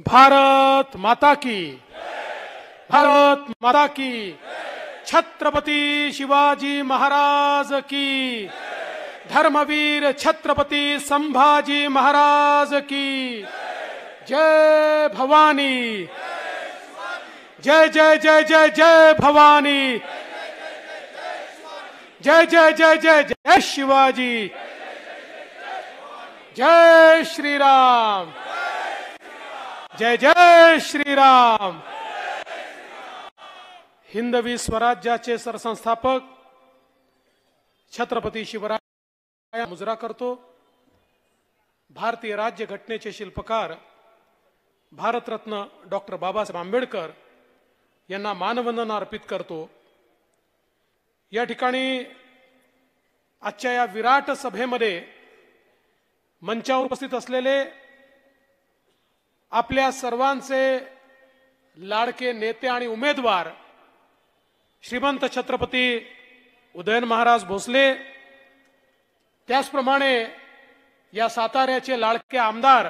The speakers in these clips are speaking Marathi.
भारत माता की, भारत माता की, छत्रपति शिवाजी महाराज की, धर्मवीर छत्रपति संभाजी महाराज की, जय भवानी, जय जय जय जय जय भवानी, जय जय जय जय जय शिवाजी, जय श्री राम, जय जय श्री राम। हिंदवी स्वराज्याचे सरसंस्थापक छत्रपती शिवराय मुजरा करतो। भारतीय राज्य घटनेचे शिल्पकार भारतरत्न डॉक्टर बाबासाहेब आंबेडकर यांना मानवंदना अर्पित करतो। या ठिकाणी आजच्या या विराट सभेमध्ये मंचावर उपस्थित असलेले आपल्या सर्वांचे लाडके नेते आणि उमेदवार श्रीमंत छत्रपती उदयन महाराज भोसले, त्याचप्रमाणे या साताऱ्याचे लाडके आमदार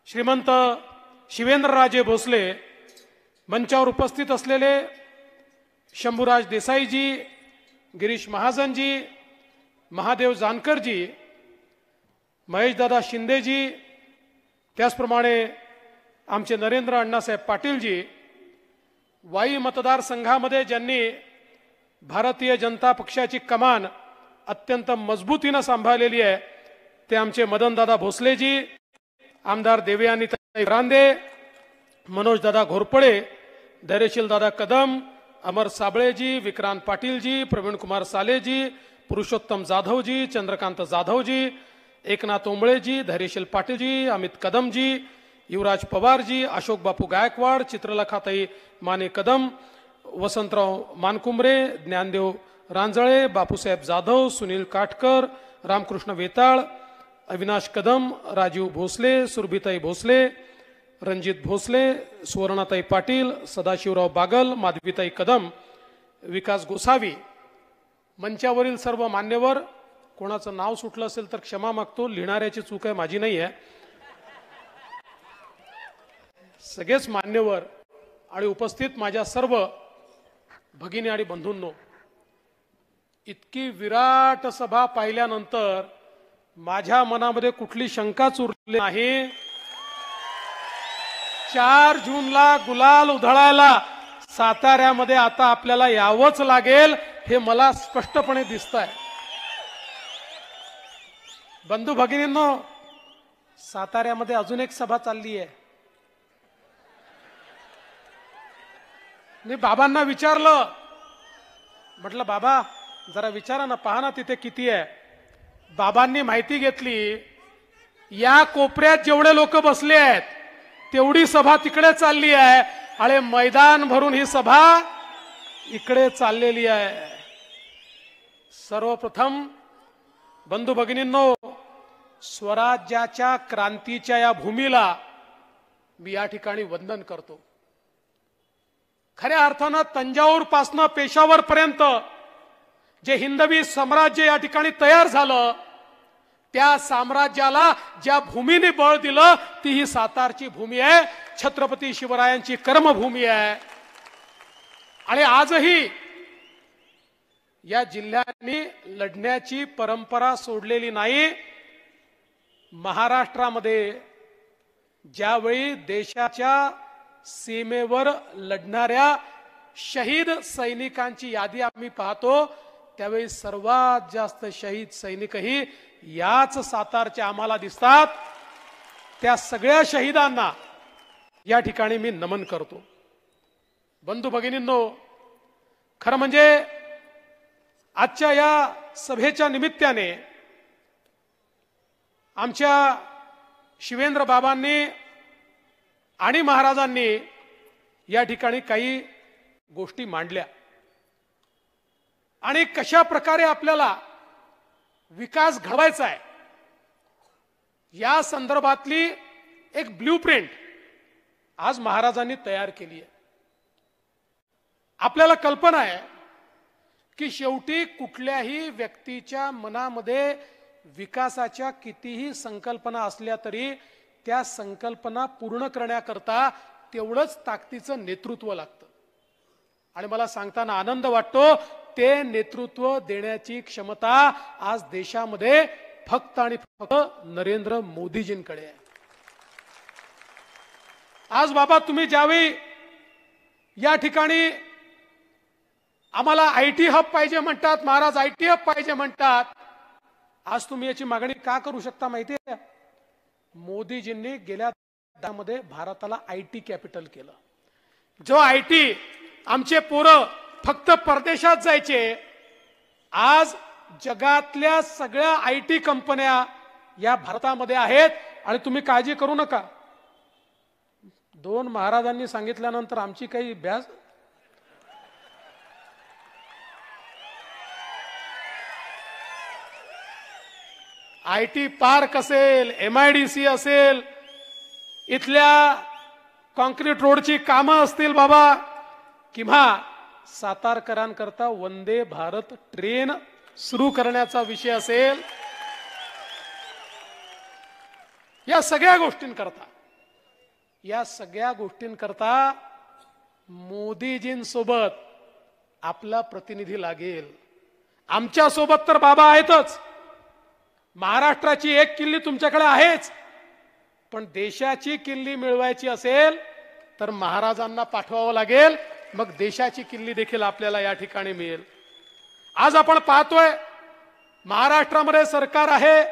श्रीमंत शिवेंद्रराजे भोसले, मंचावर उपस्थित असलेले शंभूराज देसाईजी, गिरीश महाजनजी, महादेव जानकरजी, महेशदादा शिंदेजी, त्याचप्रमाणे आमचे नरेंद्र अण्णासाहेब पाटीलजी, वाई मतदारसंघामध्ये ज्यांनी भारतीय जनता पक्षाची कमान अत्यंत मजबूतीने सांभाळलेली आहे ते आमचे मदनदादा भोसलेजी, आमदार देवयानीताई रांदे, मनोजदादा घोरपळे, धैर्यशील दादा कदम, अमर साबळेजी, विक्रांत पाटीलजी, प्रवीण कुमार सालेजी, पुरुषोत्तम जाधवजी, चंद्रकांत जाधवजी, एकनाथ ओंबळेजी, धैर्यशील पाटीलजी, अमित कदमजी, युवराज पवारजी, अशोक बापू गायकवाड, चित्रलेखाताई माने कदम, वसंतराव मानकुमरे, ज्ञानदेव रांजळे, बापूसाहेब जाधव, सुनील काटकर, रामकृष्ण वेताळ, अविनाश कदम, राजीव भोसले, सुरभिताई भोसले, रणजित भोसले, सुवर्णाताई पाटील, सदाशिवराव बागल, माधवीताई कदम, विकास गोसावी, मंचावरील सर्व मान्यवर, कोणाचं नाव सुटलं असेल तर क्षमा मागतो, लिहिणाऱ्याची चूक आहे, माझी नाही आहे, सगळेच मान्यवर आणि उपस्थित माझ्या सर्व भगिनी आणि बंधूंनो, इतकी विराट सभा पाहिल्यानंतर माझ्या मनामध्ये कुठली शंकाच उरली नाही। 4 जूनला गुलाल उधळायला साताऱ्यामध्ये आता आपल्याला यावंच लागेल हे मला स्पष्टपणे दिसतंय। बंधू भगिनींनो, साताऱ्यामध्ये अजून एक सभा चालली आहे। मी बाबांना विचारलं, म्हटलं बाबा जरा विचारा ना, पहा ना तिथे किती आहे। बाबांनी माहिती घेतली, या कोपऱ्यात जेवढे लोक बसले आहेत तेवढी सभा तिकडे चालली आहे आणि मैदान भरून ही सभा इकडे चाललेली आहे। सर्वप्रथम बंधू भगिनींनो, स्वराज्याच्या क्रांतीच्या या भूमीला मी या ठिकाणी वंदन करतो। खऱ्या अर्थानं तंजाऊर पासून पेशावर पर्यंत जे हिंदवी साम्राज्य या ठिकाणी तयार झालं, त्या साम्राज्याला ज्या भूमीने बळ दिलं ती ही सातारची भूमी आहे, छत्रपती शिवरायांची कर्मभूमी आहे। आणि आजही या जिल्ह्यांनी लढण्याची परंपरा सोडलेली नाही। महाराष्ट्रामध्ये ज्यावेळी देशाच्या सीमेवर लढणाऱ्या शहीद सैनिकांची यादी आम्ही पाहतो, त्यावेळी सर्वात जास्त शहीद सैनिकही याच सातारचे आम्हाला दिसतात। त्या सगळ्या शहीदांना या ठिकाणी मी नमन करतो। बंधू भगिनींनो, खरं म्हणजे आजच्या या सभेच्या निमित्ताने आमच्या शिवेंद्र बाबांनी आणि महाराजांनी या ठिकाणी काही गोष्टी मांडल्या आणि कशा प्रकारे आपल्याला विकास घडवायचा आहे या संदर्भातली एक ब्ल्यूप्रिंट आज महाराजांनी तयार केली आहे। आपल्याला कल्पना आहे की शेवटी कुठल्याही व्यक्तीच्या मनामध्ये विकासाच्या कितीही संकल्पना असल्या तरी त्या संकल्पना पूर्ण करण्याकरता तेवढंच ताकदीचं नेतृत्व लागतं. आणि मला सांगताना आनंद वाटतो, ते नेतृत्व देण्याची क्षमता आज देशामध्ये फक्त आणि फक्त नरेंद्र मोदीजींकडे आहे. आज बाबा तुम्ही ज्यावेळी या ठिकाणी आम्हाला आयटी हब पाहिजे म्हणतात, महाराज आयटी हब पाहिजे म्हणतात, आज तुम्ही याची मागणी का करू शकता माहिती आहे? मोदीजींनी गेल्या मध्ये भारताला आयटी कॅपिटल केलं. जो आयटी आमचे पोरं फक्त परदेशात जायचे, आज जगातल्या सगळ्या आयटी कंपन्या या भारतामध्ये आहेत. आणि तुम्ही काळजी करू नका, 2 महाराजांनी सांगितल्यानंतर आमची काही भ्यास. आयटी पार्क असेल, MIDC असेल, इथल्या कॉन्क्रीट रोडची कामं असतील बाबा, किंवा सातारकरांकरता वंदे भारत ट्रेन सुरू करण्याचा विषय असेल, या सगळ्या गोष्टींकरता मोदीजींसोबत आपला प्रतिनिधी लागेल. आमच्या सोबत तर बाबा आहेतच, महाराष्ट्राची एक किल्ली तुमच्याकडे आहेच, पण देशाची किल्ली मिळवायची असेल तर महाराजांना पाठवावं लागेल. मग देशाची किल्ली देखील आपल्याला या ठिकाणी मिळेल. आज आपण पाहतोय महाराष्ट्रामध्ये सरकार आहे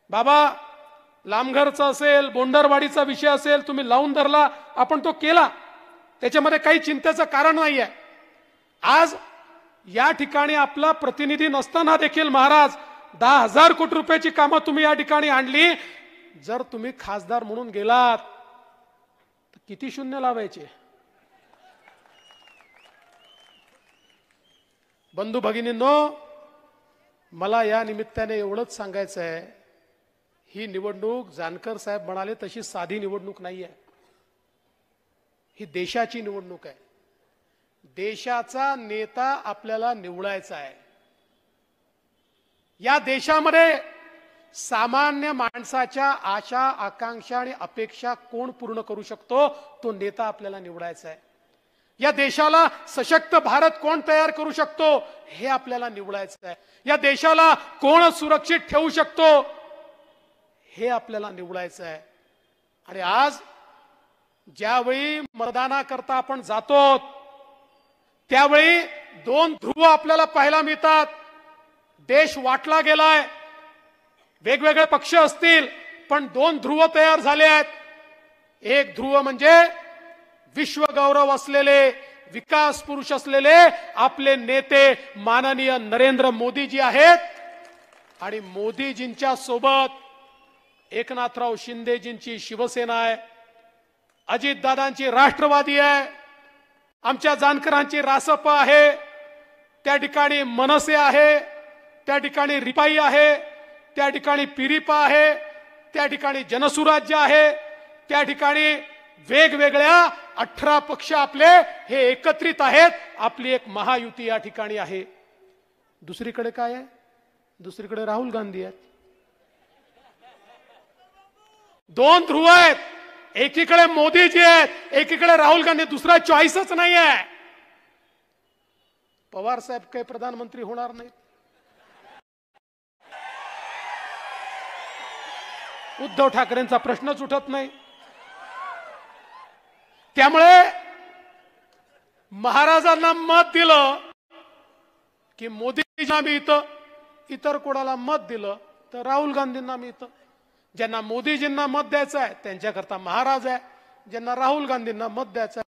बाबा, लामघरचा असेल, बोंडरवाडीचा विषय असेल, तुम्ही लावून धरला, आपण तो केला, त्याच्यामध्ये काही चिंतेचं कारण नाहीये. आज या ठिकाणी आपला प्रतिनिधी नसताना देखील महाराज 10,000 कोटी रुपयाची कामं तुम्ही या ठिकाणी आणली. जर तुम्ही खासदार म्हणून गेलात तर किती शून्य लावायचे? बंधू भगिनींनो, मला या निमित्ताने एवढंच सांगायचं आहे, ही निवडणूक जानकर साहेब म्हणाले तशी साधी निवडणूक नाही आहे. ही देशाची निवडणूक आहे. देशाचा नेता आपल्याला निवडायचा आहे. या देशामध्ये सामान्य माणसाच्या आशा, आकांक्षा आणि अपेक्षा कोण पूर्ण करू शकतो, तो नेता आपल्याला निवडायचा आहे. या देशाला सशक्त भारत कोण तयार करू शकतो, हे आपल्याला निवडायचं आहे. या देशाला कोण सुरक्षित ठेवू शकतो, हे आपल्याला निवडायचं आहे. आणि आज ज्यावेळी मतदानाकरता आपण जातो, त्यावेळी 2 ध्रुव आपल्याला पाहायला मिळतात. देश वाटला गेलाय, वेगवेगळे पक्ष असतील, पण 2 ध्रुव तयार झाले आहेत. एक ध्रुव म्हणजे विश्वगौरव असलेले, विकास पुरुष असलेले आपले नेते माननीय नरेंद्र मोदीजी आहेत. आणि मोदीजींच्या सोबत एकनाथराव शिंदेजींची शिवसेना आहे, अजितदादांची राष्ट्रवादी आहे, आमच्या जानकरांची रासप आहे, त्या ठिकाणी मनसे आहे, त्या ठिकाणी रिपाई आहे, त्या ठिकाणी पिरिपा आहे, त्या ठिकाणी जनसुराज्य आहे, त्या ठिकाणी वेगवेगळ्या 18 पक्ष आपले हे एकत्रित आहेत. आपली एक महायुती या ठिकाणी आहे. दुसरीकडे काय आहे? दुसरीकडे राहुल गांधी आहेत. 2 ध्रुव आहेत. एकीकडे मोदीजी आहेत, एकीकडे राहुल गांधी. दुसरा चॉईसच नाही आहे. पवार साहेब काही प्रधानमंत्री होणार नाहीत. उद्धव ठाकरेंचा प्रश्नच उठत नाही. त्यामुळे महाराजांना मत दिलं की मोदींना मिळतं, इतर कोणाला मत दिलं तर राहुल गांधींना मिळतं. ज्यांना मोदीजींना मत द्यायचं आहे त्यांच्याकरता महाराज आहे, ज्यांना राहुल गांधींना मत द्यायचं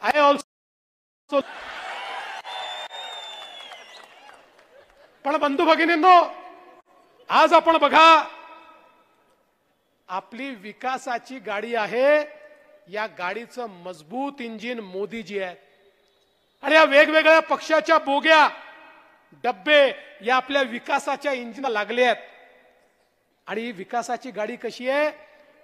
आहे ऑल्सो. पण बंधू भगिनींनो, आज आपण बघा, आपली विकासाची गाडी आहे. या गाडीचं मजबूत इंजिन मोदीजी आहेत. आणि या वेगवेगळ्या पक्षाच्या बोग्या, डब्बे या आपल्या विकासाच्या इंजिनला लागले आहेत. आणि ही विकासाची गाडी कशी आहे?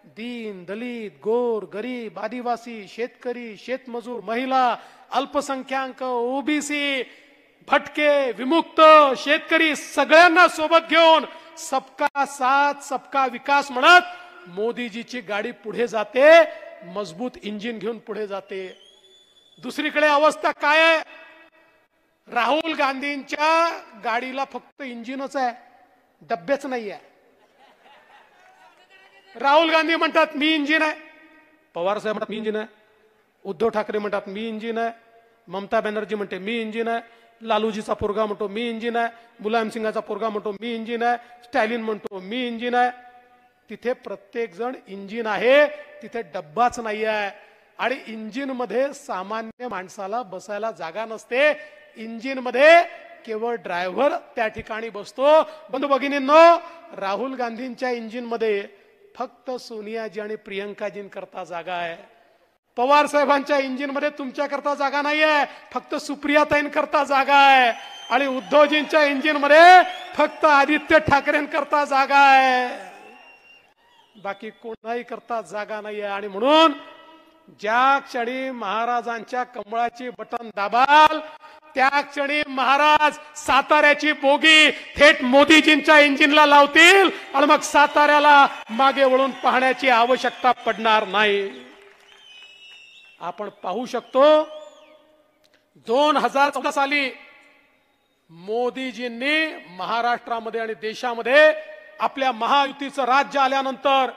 दीन, दलित, गोर, गरीब, आदिवासी, शेतकरी, शेतमजूर, महिला, अल्पसंख्याक, ओबीसी, भटके, विमुक्त, शेतकरी सगळ्यांना सोबत घेऊन सबका साथ सबका विकास म्हणत मोदीजीची गाडी पुढे जाते, मजबूत इंजिन घेऊन पुढे जाते. दुसरीकडे अवस्था काय आहे? राहुल गांधींच्या गाडीला फक्त इंजिनच आहे, डब्बेच नाही आहे. राहुल गांधी म्हणतात मी इंजिन आहे, पवार साहेब म्हणतात मी इंजिन आहे, उद्धव ठाकरे म्हणतात मी इंजिन आहे, ममता बॅनर्जी म्हणते मी इंजिन आहे, लालूजीचा पोरगा म्हणतो मी इंजिन आहे, मुलायम सिंगाचा पोरगा म्हणतो मी इंजिन आहे, स्टॅलिन म्हणतो मी इंजिन आहे. तिथे प्रत्येक जण इंजिन आहे, तिथे डब्बाच नाही आहे. आणि इंजिन मध्ये सामान्य माणसाला बसायला जागा नसते. इंजिन मध्ये केवळ ड्रायव्हर त्या ठिकाणी बसतो. बंधू भगिनींनो, राहुल गांधींच्या इंजिन मध्ये फक्त सोनियाजी आणि प्रियंकाजींकरता जागा आहे. पवार साहेबांच्या इंजिन मध्ये तुमच्याकरता जागा नाहीये, फक्त सुप्रियाताईंकरता जागा आहे. आणि उद्धवजींच्या इंजिन मध्ये फक्त आदित्य ठाकरेंकरता जागा आहे, बाकी कोणाही करता जागा नाहीये. आणि म्हणून ज्या क्षणी महाराजांच्या कमळाची बटन दाबाल त्या क्षणी महाराज साताऱ्याची बोगी थेट मोदीजींच्या इंजिनला लावतील आणि मग साताऱ्याला मागे वळून पाहण्याची आवश्यकता पडणार नाही. आपण पाहू शकतो 2014 साली मोदीजींनी महाराष्ट्रामध्ये आणि देशामध्ये आपल्या महायुतीचं राज्य आल्यानंतर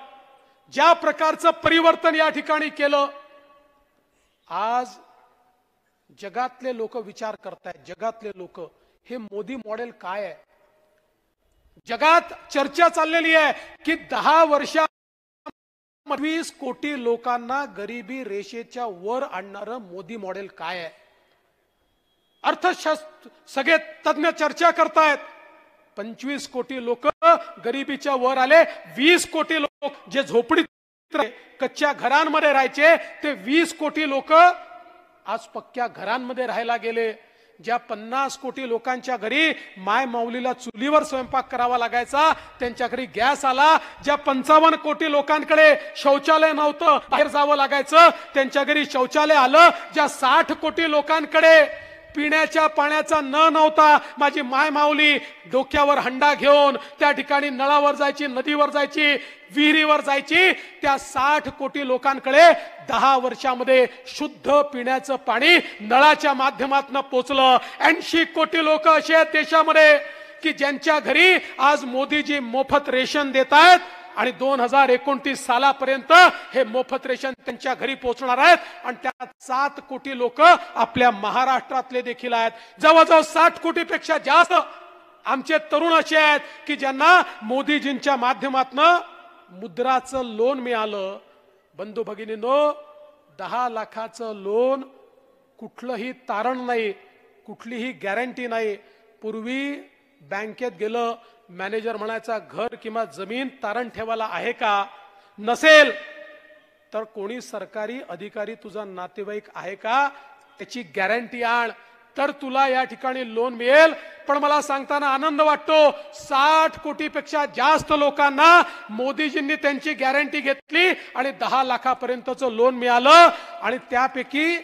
ज्या प्रकारचं परिवर्तन या ठिकाणी केलं, आज जगातले लोक विचार करतायत. जगातले लोक हे मोदी मॉडेल काय आहे? जगात चर्चा चाललेली आहे की 10 वर्षात 20 कोटी लोकांना गरिबी रेषेच्या वर आणणारं मोदी मॉडेल काय आहे? अर्थशास्त्र सगळे तज्ञ चर्चा करतायत. 25 कोटी लोक गरिबीच्या वर आले, 20 कोटी लोक जे झोपडीत कच्च्या घरांमध्ये राहायचे ते 20 कोटी लोक आज पक्क्या घरांमध्ये राहायला गेले. ज्या 50 कोटी लोकांच्या घरी माय माऊलीला चुलीवर स्वयंपाक करावा लागायचा त्यांच्या घरी गॅस आला. ज्या 55 कोटी लोकांकडे शौचालय नव्हतं, बाहेर जावं लागायचं, त्यांच्या घरी शौचालय आलं. ज्या 60 कोटी लोकांकडे पिण्याच्या पाण्याचा नळ नव्हता, माझी माय माऊली डोक्यावर हंडा घेऊन त्या ठिकाणी नळावर जायची, नदीवर जायची, विहिरीवर जायची. त्या 60 कोटी लोकांकडे 10 वर्षामध्ये शुद्ध पिण्याचं पाणी नळाच्या माध्यमातून पोहोचलं. 80 कोटी लोक असे आहेत देशामध्ये की ज्यांच्या घरी आज मोदीजी मोफत रेशन देत आहेत आणि 2029 सालापर्यंत हे मोफत रेशन त्यांच्या घरी पोहोचणार आहेत. आणि त्यात 7 कोटी लोक आपल्या महाराष्ट्रातले देखील आहेत. जवळजवळ 60 कोटीपेक्षा जास्त आमचे तरुण असे आहेत की ज्यांना मोदीजींच्या माध्यमातून मुद्राचं लोन मिळालं. बंधू भगिनींनो, 10 लाखाचं लोन, कुठलंही तारण नाही, कुठलीही गॅरंटी नाही. पूर्वी बँकेत गेलं, मॅनेजर म्हणायचा घर किंवा जमीन तारण ठेवायला आहे का? नसेल तर कोणी सरकारी अधिकारी तुझा नातेवाईक आहे का, त्याची गॅरंटी आण, तर तुला या ठिकाणी लोन मिळेल. पण मला सांगताना आनंद वाटतो 60 कोटीपेक्षा जास्त लोकांना मोदीजींनी त्यांची गॅरंटी घेतली आणि 10 लाखापर्यंतचं लोन मिळालं. आणि त्यापैकी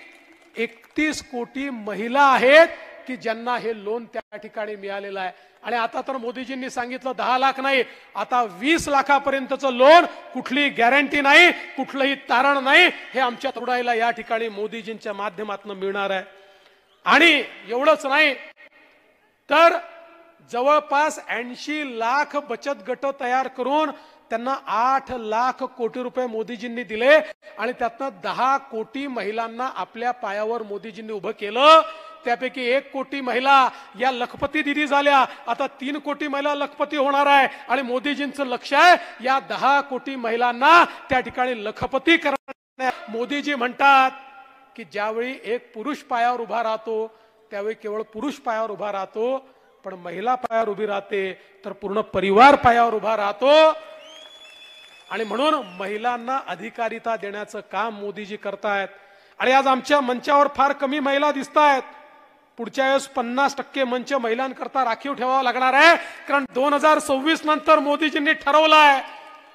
31 कोटी महिला आहेत की ज्यांना हे लोन त्या ठिकाणी मिळालेलं आहे. आणि आता तर मोदीजींनी सांगितलं 10 लाख नाही, आता 20 लाखापर्यंतचं लोन, कुठली गॅरंटी नाही, कुठलंही तारण नाही, हे आमच्या तरुणाईला या ठिकाणी मोदीजींच्या माध्यमातून मिळणार आहे. आणि एवढंच नाही तर जवळपास 80 लाख बचत गट तयार करून त्यांना 8 लाख कोटी रुपये मोदीजींनी दिले आणि त्यातनं 10 कोटी महिलांना आपल्या पायावर मोदीजींनी उभं केलं. त्यापैकी 1 कोटी महिला या लखपती दिदी झाल्या. आता 3 कोटी महिला लखपती होणार आहे आणि मोदीजींचं लक्ष आहे या 10 कोटी महिलांना त्या ठिकाणी लखपती करण्या. मोदीजी म्हणतात की ज्यावेळी एक पुरुष पायावर उभा राहतो त्यावेळी केवळ पुरुष पायावर उभा राहतो, पण महिला पायावर उभी राहते तर पूर्ण परिवार पायावर उभा राहतो. आणि म्हणून महिलांना अधिकारिता देण्याचं काम मोदीजी करतायत. आणि आज आमच्या मंचावर फार कमी महिला दिसत आहेत. पुढच्या वेळेस 50% मंच महिलांकरता राखीव ठेवावा लागणार आहे, कारण 2026 नंतर मोदीजींनी ठरवलंय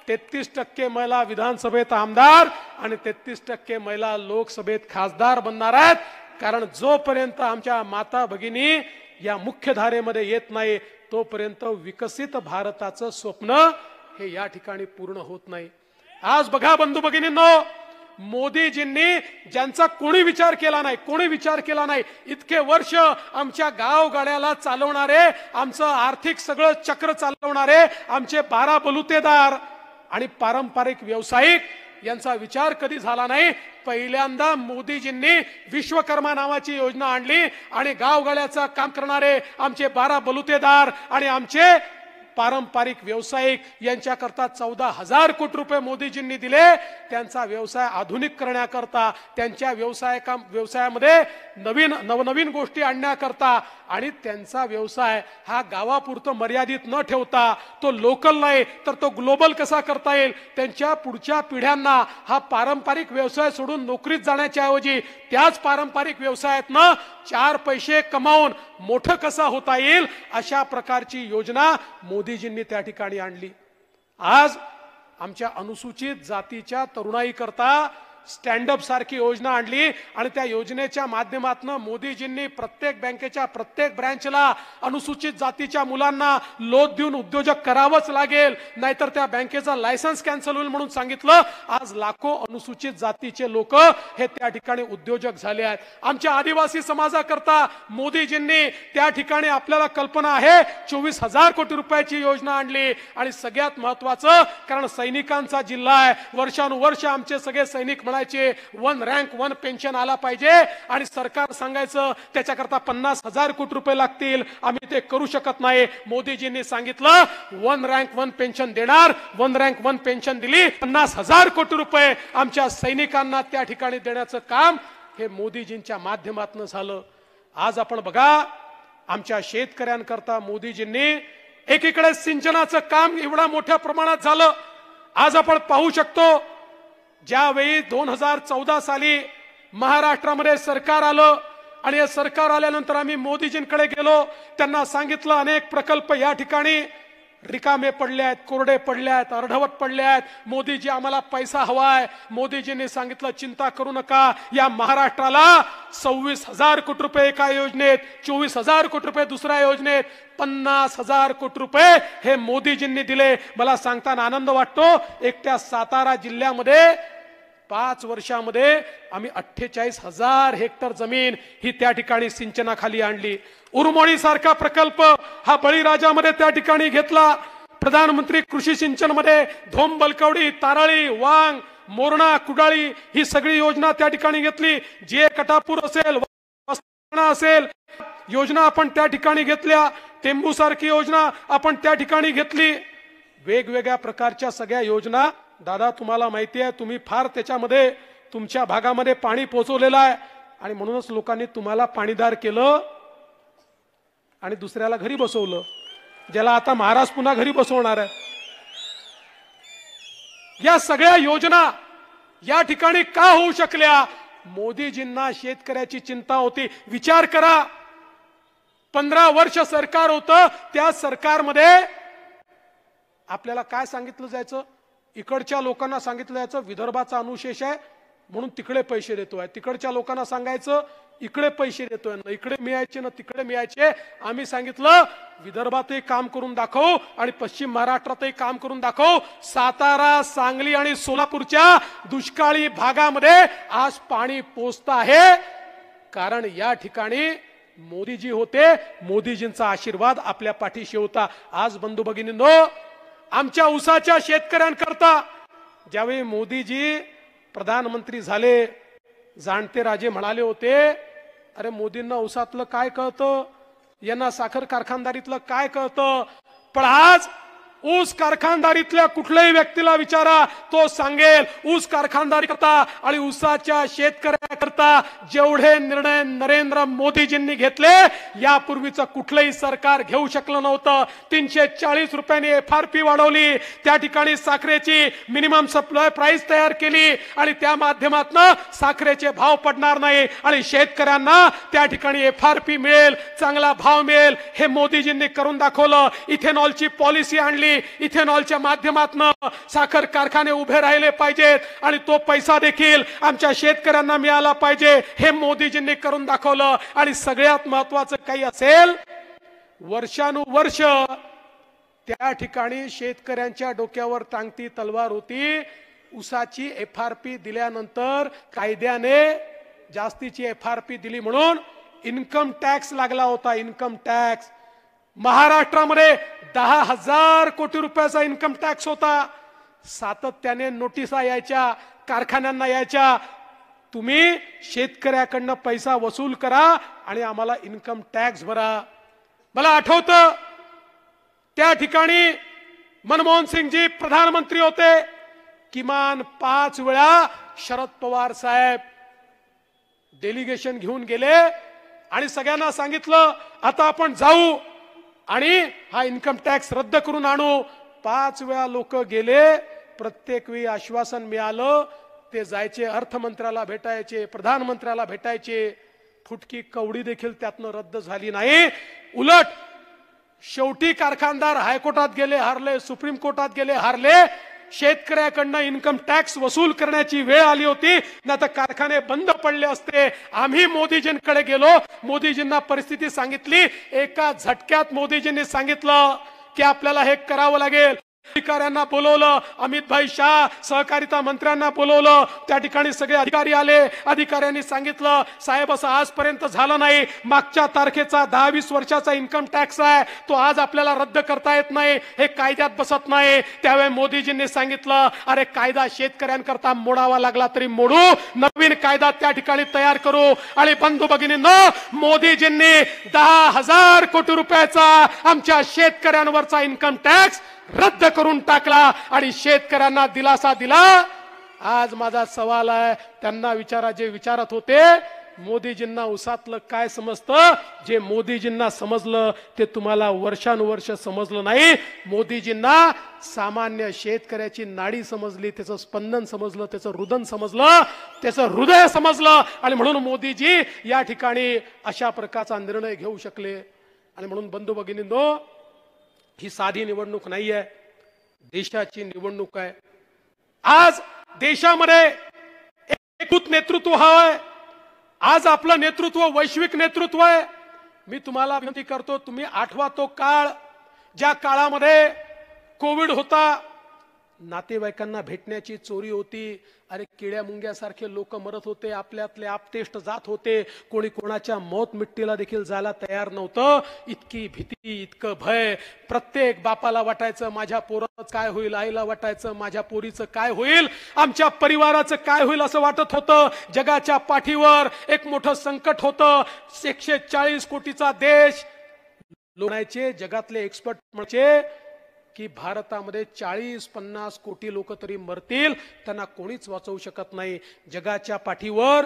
33% महिला विधानसभेत आमदार आणि 33% महिला लोकसभेत खासदार बनणार आहेत. कारण जोपर्यंत आमच्या माता भगिनी या मुख्य धारेमध्ये येत नाही तोपर्यंत विकसित भारताचं स्वप्न हे या ठिकाणी पूर्ण होत नाही. आज बघा बंधू भगिनींनो, मोदीजींनी ज्यांचा कोणी विचार केला नाही, इतके वर्ष आमच्या गावगाड्याला चालवणारे, आमचं आर्थिक सगळं चक्र चालवणारे आमचे 12 बलुतेदार आणि पारंपरिक व्यावसायिक यांचा विचार कधी झाला नाही. पहिल्यांदा मोदीजींनी विश्वकर्मा नावाची योजना आणली आणि गावगाड्याचं काम करणारे आमचे 12 बलुतेदार आणि आमचे पारंपरिक व्यावसायिक यांच्याकरता 14,000 कोटी रुपये मोदीजींनी दिले. त्यांचा व्यवसाय आधुनिक करण्याकरता, त्यांच्या व्यवसायामध्ये नवनवीन गोष्टी आणण्याकरता आणि त्यांचा व्यवसाय हा गावापुरतं मर्यादित न ठेवता तो लोकल नाही तर तो ग्लोबल कसा करता येईल, त्यांच्या पुढच्या पिढ्यांना हा पारंपरिक व्यवसाय सोडून नोकरीत जाण्याच्या ऐवजी त्याच पारंपरिक व्यवसायातनं 4 पैसे कमावून मोठं कसा होता येईल अशा प्रकारची योजना मोदीजींनी त्या ठिकाणी आणली. आज आमच्या अनुसूचित जातीच्या तरुणाई करता स्टँड अप सारखी योजना आणली आणि त्या योजनेच्या माध्यमातून मोदीजींनी प्रत्येक बँकेच्या प्रत्येक ब्रँचला अनुसूचित जातीच्या मुलांना लोन देऊन उद्योजक करावंच लागेल, नाहीतर त्या बँकेचा लायसन्स कॅन्सल होईल म्हणून सांगितलं. आज लाखो अनुसूचित जातीचे लोक हे त्या ठिकाणी उद्योजक झाले आहेत. आमच्या आदिवासी समाजाकरता मोदीजींनी त्या ठिकाणी आपल्याला कल्पना आहे 24,000 कोटी रुपयाची योजना आणली. आणि सगळ्यात महत्वाचं, कारण सैनिकांचा जिल्हा आहे, वर्षानुवर्ष आमचे सगळे सैनिक म्हणायचे 1 रँक 1 पेन्शन आला पाहिजे आणि सरकार सांगायचं त्याच्याकरता 50,000 कोटी रुपये लागतील, आम्ही ते करू शकत नाही. मोदीजींनी सांगितलं 1 रँक 1 पेन्शन देणार, 1 रँक 1 पेन्शन दिली, 50,000 कोटी रुपये आमच्या सैनिकांना त्या ठिकाणी देण्याचं काम हे मोदीजींच्या माध्यमातून झालं. आज आपण बघा, आमच्या शेतकऱ्यांकरता मोदीजींनी एकीकडे सिंचनाचं काम एवढा मोठ्या प्रमाणात झालं. आज आपण पाहू शकतो, ज्यावेळी 2014 साली महाराष्ट्रामध्ये सरकार आलं आणि हे सरकार आल्यानंतर आम्ही मोदीजींकडे गेलो, त्यांना सांगितलं अनेक प्रकल्प या ठिकाणी रिकामे पडले आहेत, कोरडे पडले आहेत, अर्धवट पडले आहेत, मोदीजी आम्हाला पैसा हवाय. मोदीजींनी सांगितलं चिंता करू नका, या महाराष्ट्राला 26,000 कोटी रुपये एका योजनेत, 24,000 कोटी रुपये दुसऱ्या योजनेत, 50,000 कोटी रुपये हे मोदीजींनी दिले. मला सांगताना आनंद वाटतो, एकट्या सातारा जिल्ह्यामध्ये 5 वर्षामध्ये आम्ही 48,000 हेक्टर जमीन ही त्या ठिकाणी सिंचनाखाली आणली. उरमोडी सारखा प्रकल्प हा बळीराजामध्ये त्या ठिकाणी घेतला. प्रधानमंत्री कृषी सिंचन मध्ये धोम, बलकवडी, ताराळी, वांग, मोरणा, कुडाळी ही सगळी योजना त्या ठिकाणी घेतली. जे कटापूर असेल योजना आपण त्या ठिकाणी घेतल्या. टेंबू सारखी योजना आपण त्या ठिकाणी घेतली. वेगवेगळ्या प्रकारच्या सगळ्या योजना. दादा तुम्हाला माहिती आहे, तुम्ही फार त्याच्यामध्ये तुमच्या भागामध्ये पाणी पोहोचवलेलं आहे आणि म्हणूनच लोकांनी तुम्हाला पाणीदार केलं आणि दुसऱ्याला घरी बसवलं, ज्याला आता महाराज पुन्हा घरी बसवणार आहे. या सगळ्या योजना या ठिकाणी का होऊ शकल्या? मोदीजींना शेतकऱ्याची चिंता होती. विचार करा, 15 वर्ष सरकार होतं, त्या सरकारमध्ये आपल्याला काय सांगितलं जायचं? इकडच्या लोकांना सांगितलं जायचं विदर्भाचा अनुशेष आहे म्हणून तिकडे पैसे देतोय, तिकडच्या लोकांना सांगायचं इकडे पैसे देतोय, ना इकडे मिळायचे ना तिकडे मिळायचे. आम्ही सांगितलं विदर्भातही काम करून दाखव आणि पश्चिम महाराष्ट्रातही काम करून दाखव. सातारा, सांगली आणि सोलापूरच्या दुष्काळी भागामध्ये आज पाणी पोचत आहे, कारण या ठिकाणी मोदीजी होते, मोदीजींचा आशीर्वाद आपल्या पाठीशी होता. आज बंधू भगिनींनो, आमच्या ऊसाच्या शेतकऱ्यांकरता ज्यावेळी मोदीजी प्रधानमंत्री झाले, जाणते राजे म्हणाले होते, अरे मोदींना ऊसातलं काय कळतं, यांना साखर कारखानदारीतलं काय कळतं. पण आज ऊस कारखानदारीतल्या कुठल्याही व्यक्तीला विचारा, तो सांगेल ऊस कारखानदारी करता आणि ऊसाच्या शेतकऱ्याकरता जेवढे निर्णय नरेंद्र मोदीजींनी घेतले यापूर्वीचं कुठलंही सरकार घेऊ शकलं नव्हतं. 340 रुपयांनी FRP वाढवली, त्या ठिकाणी साखरेची मिनिमम सप्लाय प्राइस तयार केली आणि त्या माध्यमातून साखरेचे भाव पडणार नाही आणि शेतकऱ्यांना त्या ठिकाणी FRP मिळेल, चांगला भाव मिळेल, हे मोदीजींनी करून दाखवलं. इथेनॉलची पॉलिसी आणली, ठिकाणी इथेनॉलच्या माध्यमातून साखर कारखाने उभे राहिले पाहिजेत आणि तो पैसा देखील आमच्या शेतकऱ्यांना मिळाला पाहिजे, हे मोदीजींनी करून दाखवलं. आणि सगळ्यात महत्त्वाचं काही असेल, वर्षानुवर्ष त्या ठिकाणी शेतकऱ्यांच्या डोक्यावर टांगती तलवार होती. ऊसाची FRP दिल्यानंतर कायद्याने जास्तीची FRP दिली म्हणून इन्कम टॅक्स लागला होता. इन्कम टॅक्स महाराष्ट्रामध्ये 10,000 कोटी रुपयाचा इन्कम टॅक्स होता. सातत्याने नोटिसा यायच्या, कारखान्यांना यायच्या, तुम्ही शेतकऱ्याकडनं पैसा वसूल करा आणि आम्हाला इन्कम टॅक्स भरा. मला आठवतं त्या ठिकाणी मनमोहन सिंगजी प्रधानमंत्री होते. किमान 5 वेळा शरद पवार साहेब डेलिगेशन घेऊन गेले आणि सगळ्यांना सांगितलं आता आपण जाऊ आणि हा इन्कम टॅक्स रद्द करून आणू. 5 वेळा लोक गेले, प्रत्येक वेळी आश्वासन मिळालं. ते जायचे, अर्थमंत्र्याला भेटायचे, प्रधानमंत्र्याला भेटायचे, फुटकी कवडी देखील त्यातनं रद्द झाली नाही. उलट शेवटी कारखानदार हायकोर्टात गेले, हारले, सुप्रीम कोर्टात गेले, हारले. शेतकऱ्याकडनं इन्कम टॅक्स वसूल करण्याची वेळ आली होती, ना तर कारखाने बंद पडले असते. आम्ही मोदीजींकडे गेलो, मोदीजींना परिस्थिती सांगितली. एका झटक्यात मोदीजींनी सांगितलं की आपल्याला हे करावं लागेल. अधिकाऱ्यांना बोलवलं, अमित भाई शाह सहकारिता मंत्र्यांना बोलवलं. त्या ठिकाणी सगळे अधिकारी आले. अधिकाऱ्यांनी सांगितलं साहेब असं आजपर्यंत झालं नाही, मागच्या तारखेचा 10-20 वर्षाचा इन्कम टॅक्स आहे, तो आज आपल्याला रद्द करता येत नाही, हे कायद्यात बसत नाही. त्यावेळी मोदीजींनी सांगितलं अरे कायदा शेतकऱ्यांकरता मोडावा लागला तरी मोडू, नवीन कायदा त्या ठिकाणी तयार करू. आणि बंधू भगिनींनो, मोदीजींनी 10,000 कोटी रुपयाचा आमच्या शेतकऱ्यांवरचा इन्कम टॅक्स रद्द करून टाकला आणि शेतकऱ्यांना दिलासा दिला. आज माझा सवाल आहे, त्यांना विचारा जे विचारत होते, मोदीजींना उसातलं काय समजतं? जे मोदीजींना समजलं ते तुम्हाला वर्षानुवर्ष समजलं नाही. मोदीजींना सामान्य शेतकऱ्याची नाडी समजली, त्याचं स्पंदन समजलं, त्याचं रुदन समजलं, त्याचं हृदय समजलं. आणि म्हणून मोदीजी या ठिकाणी अशा प्रकारचा निर्णय घेऊ शकले. आणि म्हणून बंधू भगिनींनो, ही साधी निवडणूक नाहीये, देशाची निवडणूक आहे. आज देशामध्ये एकूत नेतृत्व हवंय. आज आपलं नेतृत्व वैश्विक नेतृत्व आहे. मी तुम्हाला विनंती करतो, तुम्ही आठवा तो काळ, ज्या काळामध्ये कोविड होता, नातेवाईकांना भेटण्याची चोरी होती. अरे किड्या मुंग्यासारखे लोक मरत होते, आपल्यातले आपतेष्ट जात होते, कोणी कोणाच्या मौत मिट्टीला देखील जायला तयार नव्हतं. इतकी भीती, इतकं भय प्रत्येक बापाला वाटायचं माझ्या पोराचं काय होईल, आईला वाटायचं माझ्या पोरीचं काय होईल, आमच्या परिवाराचं काय होईल असं वाटत होतं. जगाच्या पाठीवर एक मोठं संकट होतं. 140 कोटीचा देश. लोणायचे जगातले एक्सपर्ट म्हणजे की भारतामध्ये 40-50 कोटी लोक तरी मरतील, त्यांना कोणीच वाचवू शकत नाही. जगाच्या पाठीवर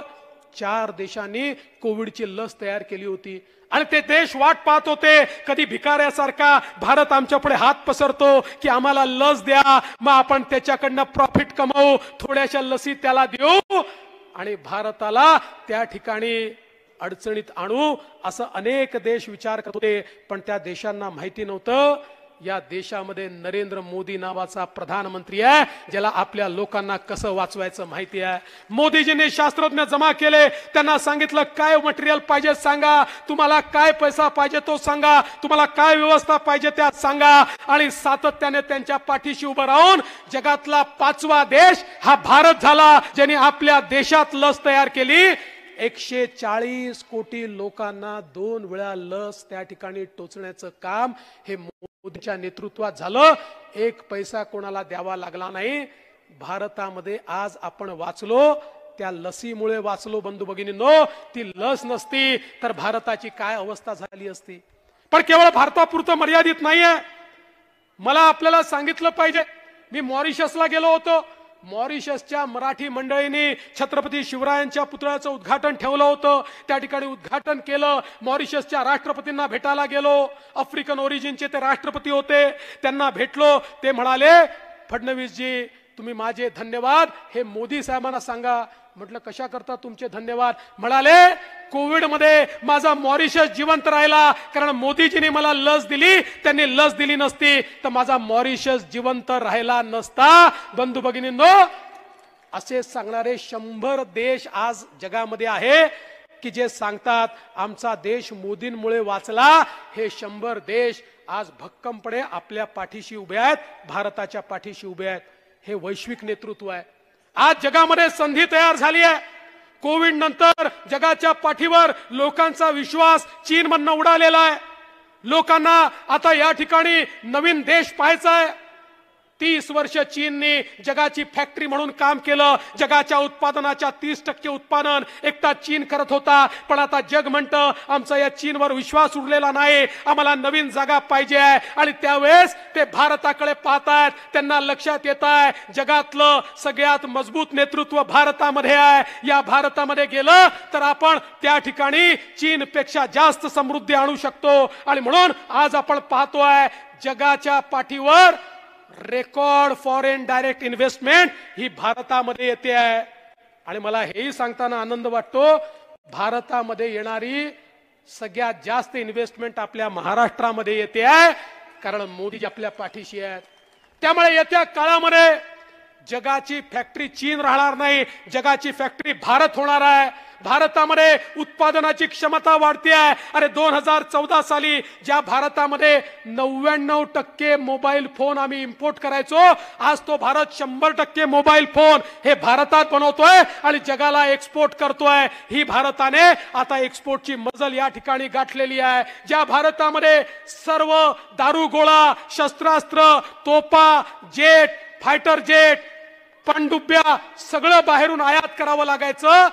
4 देशांनी कोविडची लस तयार केली होती आणि ते देश वाट पाहत होते कधी भिकाऱ्यासारखा भारत आमच्यापुढे हात पसरतो की आम्हाला लस द्या, मग आपण त्याच्याकडनं प्रॉफिट कमवू, थोड्याशा लसी त्याला देऊ आणि भारताला त्या ठिकाणी अडचणीत आणू, असं अनेक देश विचार करत होते. पण त्या देशांना माहिती नव्हतं या देशामध्ये नरेंद्र मोदी नावाचा प्रधानमंत्री आहे, ज्याला आपल्या लोकांना कसं वाचवायचं माहिती आहे. मोदीजींनी शास्त्रज्ञ जमा केले, त्यांना सांगितलं काय मटेरियल पाहिजे सांगा, तुम्हाला काय पैसा पाहिजे तो सांगा, तुम्हाला काय व्यवस्था पाहिजे त्यात सांगा. आणि सातत्याने त्यांच्या पाठीशी उभं राहून जगातला 5वा देश हा भारत झाला, ज्यांनी आपल्या देशात लस तयार केली. 140 कोटी लोकांना 2 वेळा लस त्या ठिकाणी टोचण्याचं काम हे मोदींच्या नेतृत्वात झालं. एक पैसा कोणाला द्यावा लागला नाही. भारतामध्ये आज आपण वाचलो, त्या लसीमुळे वाचलो. बंधू भगिनींनो, ती लस नसती तर भारताची काय अवस्था झाली असती. पण केवळ भारतापुरतं मर्यादित नाहीये, मला आपल्याला सांगितलं पाहिजे. मी मॉरिशसला गेलो होतो. मॉरिशसच्या मराठी मंडळींनी छत्रपती शिवरायांच्या पुतळ्याचं उद्घाटन ठेवलं होतं. त्या ठिकाणी उद्घाटन केलं. मॉरिशसच्या राष्ट्रपतींना भेटायला गेलो. आफ्रिकन ओरिजिनचे ते राष्ट्रपती होते, त्यांना भेटलो. ते म्हणाले फडणवीसजी तुम्ही माझे धन्यवाद हे मोदी साहेबांना सांगा. म्हटलं कशा करता तुमचे धन्यवाद? म्हणाले कोविड मध्ये माझा मॉरिशस जिवंत राहिला कारण मोदीजींनी मला लस दिली. त्यांनी लस दिली नसती तर माझा मॉरिशस जिवंत राहिला नसता. बंधू भगिनींनो, असे सांगणारे 100 देश आज जगामध्ये आहे की जे सांगतात आमचा देश मोदींमुळे वाचला. हे 100 देश आज भक्कमपणे आपल्या पाठीशी उभे आहेत, भारताच्या पाठीशी उभे आहेत. हे वैश्विक नेतृत्व आहे. आज जगामध्ये संधी तयार झाली आहे. कोविड नंतर जगाच्या पाठीवर लोकांचा विश्वास चीनमधनं उडालेला आहे. लोकांना आता या ठिकाणी नवीन देश पाहायचा आहे. 30 वर्ष चीनने जगाची फॅक्टरी म्हणून काम केलं. जगाच्या उत्पादनाच्या 30% उत्पादन एकटा चीन करत होता. पण आता जग म्हणतं आमचा या चीनवर विश्वास उरलेला नाही, आम्हाला नवीन जागा पाहिजे आहे. आणि त्यावेळेस ते भारताकडे पाहतायत. त्यांना लक्षात येत आहे जगातलं सगळ्यात मजबूत नेतृत्व भारतामध्ये आहे. या भारतामध्ये गेलं तर आपण त्या ठिकाणी चीनपेक्षा जास्त समृद्धी आणू शकतो. आणि म्हणून आज आपण पाहतोय जगाच्या पाठीवर रेकॉर्ड फॉरेन डायरेक्ट इन्व्हेस्टमेंट ही भारतामध्ये येते आहे. आणि मला हेही सांगताना आनंद वाटतो भारतामध्ये येणारी सगळ्यात जास्त इन्व्हेस्टमेंट आपल्या महाराष्ट्रामध्ये येते आहे कारण मोदी आपल्या पाठीशी आहेत. त्यामुळे येत्या काळामध्ये जगाची फॅक्टरी चीन राहणार नाही, जगाची फॅक्टरी भारत होणार आहे. भारतामध्ये उत्पादनाची क्षमता वाढते आहे. अरे 2014 साली ज्या भारतामध्ये 99% मोबाईल फोन आम्ही इम्पोर्ट करायचो, आज तो भारत 100% मोबाईल फोन हे भारतात बनवतोय आणि जगाला एक्सपोर्ट करतोय. ही भारताने आता एक्सपोर्टची मजल या ठिकाणी गाठलेली आहे. ज्या भारतामध्ये सर्व दारुगोळा, शस्त्रास्त्र, तोफा, जेट, फायटर जेट, पनडुब्या सगळं बाहेरून आयात करावं लागायचं,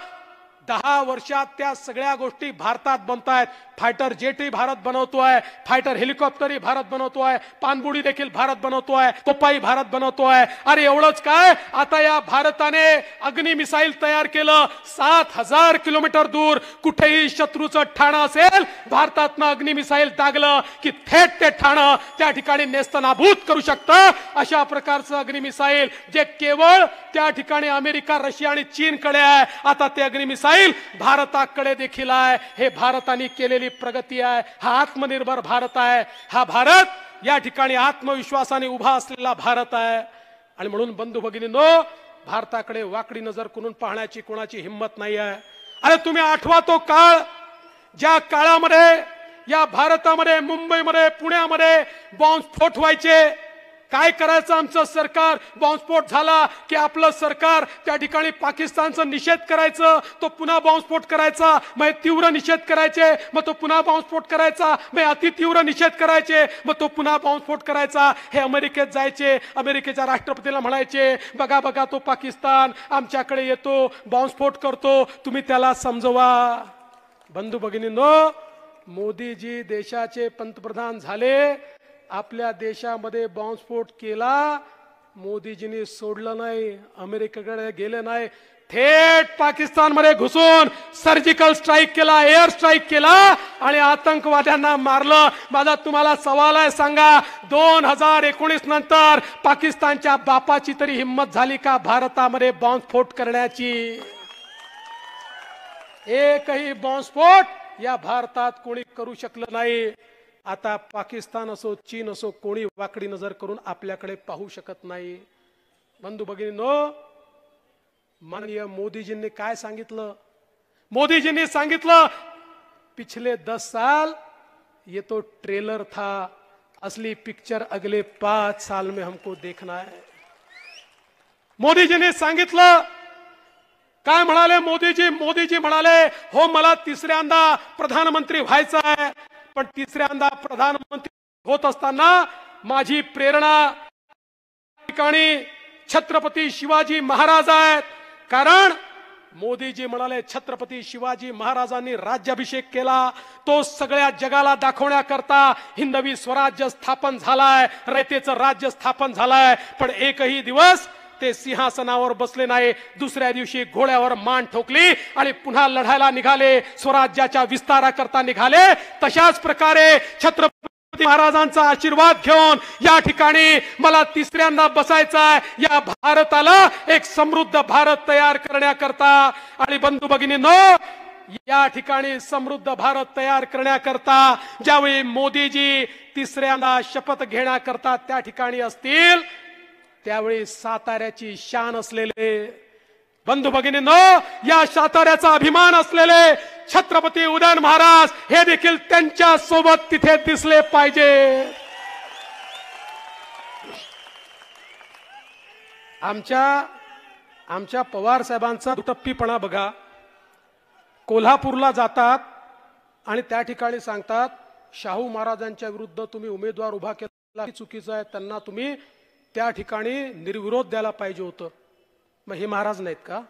10 वर्षात त्या सगळ्या गोष्टी भारतात बनतायत. फायटर जेटही भारत बनवतोय, फायटर हेलिकॉप्टरही भारत बनवतोय, पाणबुडी देखील भारत बनवतोय, तोफाही भारत बनवतोय. अरे एवढंच काय, आता या भारताने अग्नि मिसाईल तयार केलं. 7000 किलोमीटर दूर कुठेही शत्रूचं ठाणं असेल, भारतातनं अग्नि मिसाईल दागलं की थेट ते ठाणं त्या ठिकाणी नेस्तनाबूत करू शकतं. अशा प्रकारचं अग्नि मिसाईल जे केवळ त्या ठिकाणी अमेरिका, रशिया आणि चीनकडे आहे, आता ते अग्नि मिसाईल भारताकडे देखील आहे. हे भारताने केलेली प्रगती आहे. हा आत्मनिर्भर भारत आहे. हा भारत या ठिकाणी आत्मविश्वासाने उभा असलेला भारत आहे. आणि म्हणून बंधू भगिनींनो, भारताकडे वाकडी नजर करून पाहण्याची कोणाची हिंमत नाही आहे. अरे तुम्ही आठवा तो काळ, ज्या काळामध्ये या भारतामध्ये, मुंबईमध्ये, पुण्यामध्ये बॉम्बस्फोट व्हायचे. काय करायचं आमचं सरकार? बॉम्बस्फोट झाला की आपलं सरकार त्या ठिकाणी पाकिस्तानचा निषेध करायचं, तो पुन्हा बॉम्बस्फोट करायचा, मग तीव्र निषेध करायचे, मग तो पुन्हा बॉम्बस्फोट करायचा, मग अतितीव्र निषेध करायचे, मग तो पुन्हा बॉम्बस्फोट करायचा. हे अमेरिकेत जायचे, अमेरिकेच्या राष्ट्रपतीला म्हणायचे बघा बघा तो पाकिस्तान आमच्याकडे येतो, बॉम्बस्फोट करतो, तुम्ही त्याला समजवा. बंधू भगिनींनो, मोदीजी देशाचे पंतप्रधान झाले, आपल्या देशामध्ये बॉम्बस्फोट केला, मोदीजींनी सोडलं नाही, अमेरिकेकडे गेले नाही, थेट पाकिस्तानमध्ये घुसून सर्जिकल स्ट्राईक केला, एअर स्ट्राईक केला आणि आतंकवाद्यांना मारलं. माझा तुम्हाला सवाल आहे, सांगा 2019 नंतर पाकिस्तानच्या बापाची तरी हिंमत झाली का भारतामध्ये बॉम्बस्फोट करण्याची? एकही बॉम्बस्फोट या भारतात कोणी करू शकलं नाही. आता पाकिस्तान असो, चीन असो, कोणी वाकडी नजर करून आपल्याकडे पाहू शकत नाही. बंधू भगिनींनो, माननीय मोदीजींनी काय सांगितलं? मोदीजींनी सांगितलं पिछले 10 साल ये तो ट्रेलर था, असली पिक्चर अगले 5 साल में हमको देखना है. मोदीजींनी सांगितलं. काय म्हणाले मोदीजी? मोदीजी म्हणाले हो मला तिसऱ्यांदा प्रधानमंत्री व्हायचं आहे, पण तिसऱ्यांदा प्रधानमंत्री होत असताना माझी प्रेरणा ठिकाणी छत्रपती शिवाजी महाराज आहेत. कारण मोदीजी म्हणाले छत्रपती शिवाजी महाराजांनी राज्याभिषेक केला, तो सगळ्या जगाला दाखवण्याकरता हिंदवी स्वराज्य स्थापन झालाय, रयतेचं राज्य स्थापन झालाय. पण एकही दिवस ते सिंहासनावर बसले नाही. दुसऱ्या दिवशी घोड्यावर मान ठोकली आणि पुन्हा लढायला निघाले, स्वराज्याच्या विस्ताराकरता निघाले. तशाच प्रकारे छत्रपती महाराजांचा आशीर्वाद घेऊन या ठिकाणी मला तिसऱ्यांदा बसायचा आहे या भारताला एक समृद्ध भारत तयार करण्याकरता। आणि बंधू भगिनींनो, या ठिकाणी समृद्ध भारत तयार करण्याकरता ज्यावेळी मोदीजी तिसऱ्यांदा शपथ घेण्याकरता त्या ठिकाणी असतील, त्यावेळी साताऱ्याची शान असलेले बंधू भगिनींनो, या साताऱ्याचा अभिमान असलेले छत्रपती उदयन महाराज हे देखील त्यांच्या सोबत तिथे दिसले पाहिजे। आमच्या पवार साहेबांचा दुटप्पीपणा बघा। कोल्हापूरला जातात आणि त्या ठिकाणी सांगतात शाहू महाराजांच्या विरुद्ध तुम्ही उमेदवार उभा केला चुकीचं आहे, त्यांना तुम्ही त्या ठिकाणी निर्विरोध द्यायला पाहिजे होतं। मग हे महाराज नाहीत का?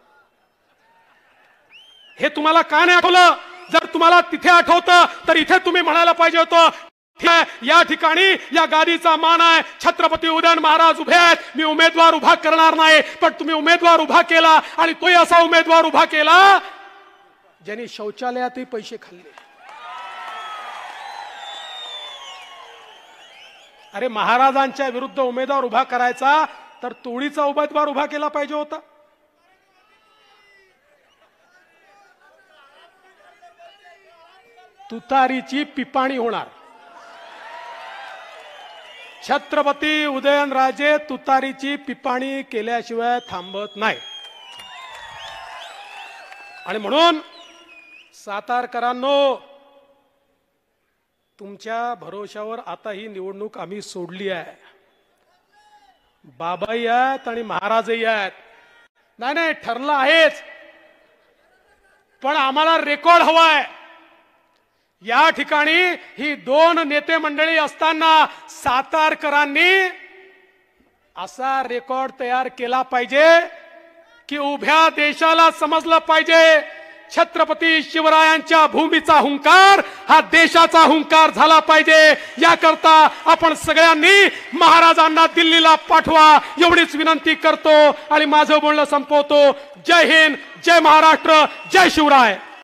हे तुम्हाला का नाही आठवलं? जर तुम्हाला तिथे आठवतं तर इथे तुम्ही म्हणायला पाहिजे होतं या ठिकाणी या गादीचा मान आहे, छत्रपती उदयन महाराज उभे आहेत, मी उमेदवार उभा करणार नाही। पण तुम्ही उमेदवार उभा केला आणि तोही असा उमेदवार उभा केला ज्यांनी शौचालयातही पैसे खाल्ले। अरे महाराजांच्या विरुद्ध उमेदवार उभा करायचा तर तोडीचा उमेदवार उभा केला पाहिजे होता। तुतारीची पिपाणी होणार। छत्रपती उदयनराजे तुतारीची पिपाणी केल्याशिवाय थांबत नाही। आणि म्हणून सातारकरांनो, तुमच्या भरोशावर आता ही निवडणूक आम्ही सोडली आहे। बाबाही आहेत आणि महाराजही आहेत। नाही ठरलं आहेच, पण आम्हाला रेकॉर्ड हवाय। या ठिकाणी ही दोन नेते मंडळी असताना सातारकरांनी असा रेकॉर्ड तयार केला पाहिजे की उभ्या देशाला समजलं पाहिजे छत्रपती शिवरायांच्या भूमीचा हुंकार हा देशाचा हुंकार झाला पाहिजे। याकरता आपण सगळ्यांनी महाराजांना दिल्लीला पाठवा एवढीच विनंती करतो आणि माझं बोलणं संपवतो। जय हिंद, जय महाराष्ट्र, जय शिवराय।